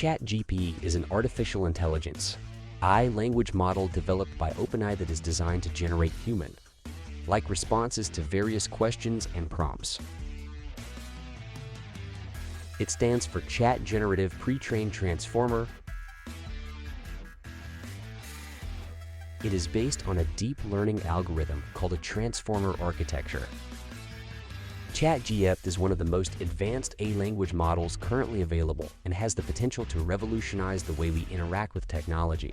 Chat Gpt is an artificial intelligence, AI language model developed by OpenAI that is designed to generate human-like responses to various questions and prompts. It stands for Chat Generative Pre-trained Transformer. It is based on a deep learning algorithm called a transformer architecture. Chat Gpt is one of the most advanced AI language models currently available and has the potential to revolutionize the way we interact with technology.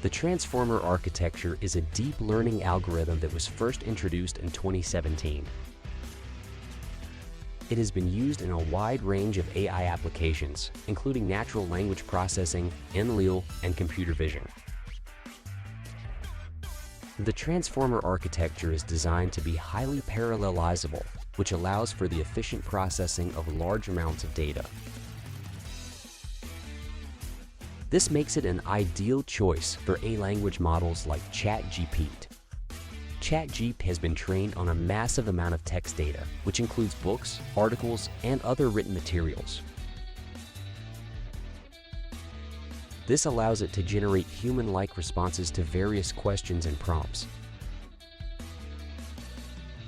The transformer architecture is a deep learning algorithm that was first introduced in 2017. It has been used in a wide range of AI applications, including natural language processing, NLL, and computer vision. The transformer architecture is designed to be highly parallelizable, which allows for the efficient processing of large amounts of data. This makes it an ideal choice for AI language models like Chat Gpt. Chat Gpt has been trained on a massive amount of text data, which includes books, articles, and other written materials. This allows it to generate human-like responses to various questions and prompts.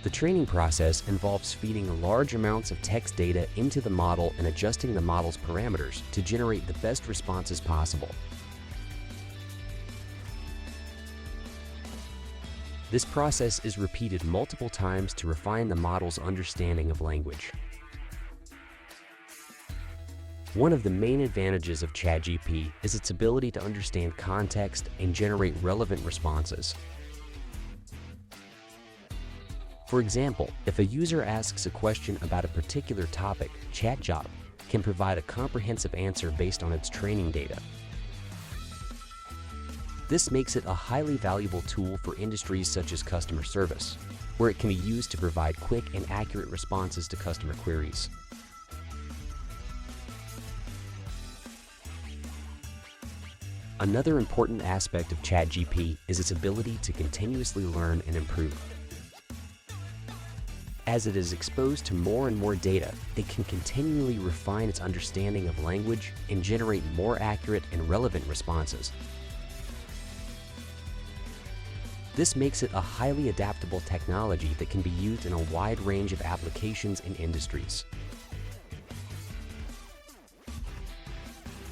The training process involves feeding large amounts of text data into the model and adjusting the model's parameters to generate the best responses possible. This process is repeated multiple times to refine the model's understanding of language. One of the main advantages of Chat Gpt is its ability to understand context and generate relevant responses. For example, if a user asks a question about a particular topic, Chat Gpt can provide a comprehensive answer based on its training data. This makes it a highly valuable tool for industries such as customer service, where it can be used to provide quick and accurate responses to customer queries. Another important aspect of Chat Gpt is its ability to continuously learn and improve. As it is exposed to more and more data, it can continually refine its understanding of language and generate more accurate and relevant responses. This makes it a highly adaptable technology that can be used in a wide range of applications and industries.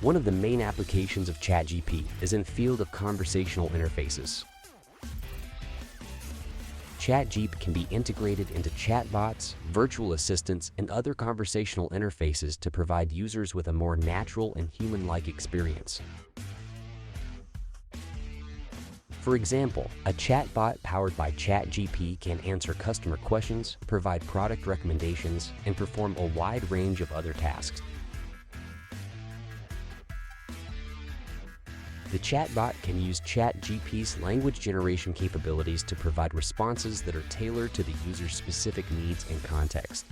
One of the main applications of Chat Gpt is in the field of conversational interfaces. Chat Gpt can be integrated into chatbots, virtual assistants, and other conversational interfaces to provide users with a more natural and human-like experience. For example, a chatbot powered by Chat Gpt can answer customer questions, provide product recommendations, and perform a wide range of other tasks. The chatbot can use Chat GPT's language generation capabilities to provide responses that are tailored to the user's specific needs and context.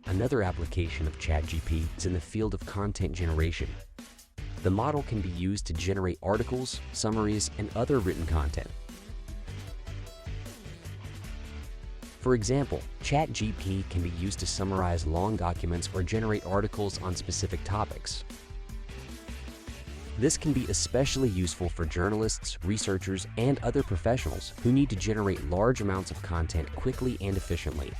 Another application of Chat GPT is in the field of content generation. The model can be used to generate articles, summaries, and other written content. For example, Chat GPT can be used to summarize long documents or generate articles on specific topics. This can be especially useful for journalists, researchers, and other professionals who need to generate large amounts of content quickly and efficiently.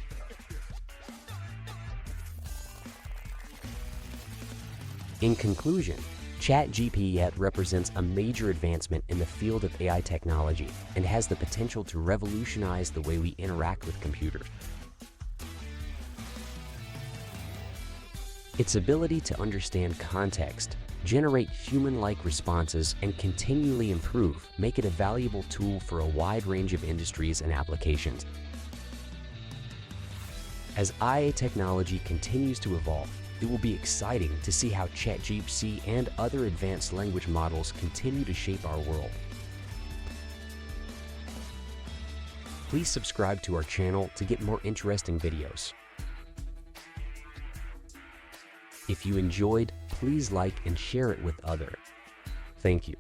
In conclusion, Chat Gpt represents a major advancement in the field of AI technology and has the potential to revolutionize the way we interact with computers. Its ability to understand context, generate human-like responses, and continually improve make it a valuable tool for a wide range of industries and applications. As AI technology continues to evolve, it will be exciting to see how Chat GPT and other advanced language models continue to shape our world. Please subscribe to our channel to get more interesting videos. If you enjoyed, please like and share it with others. Thank you.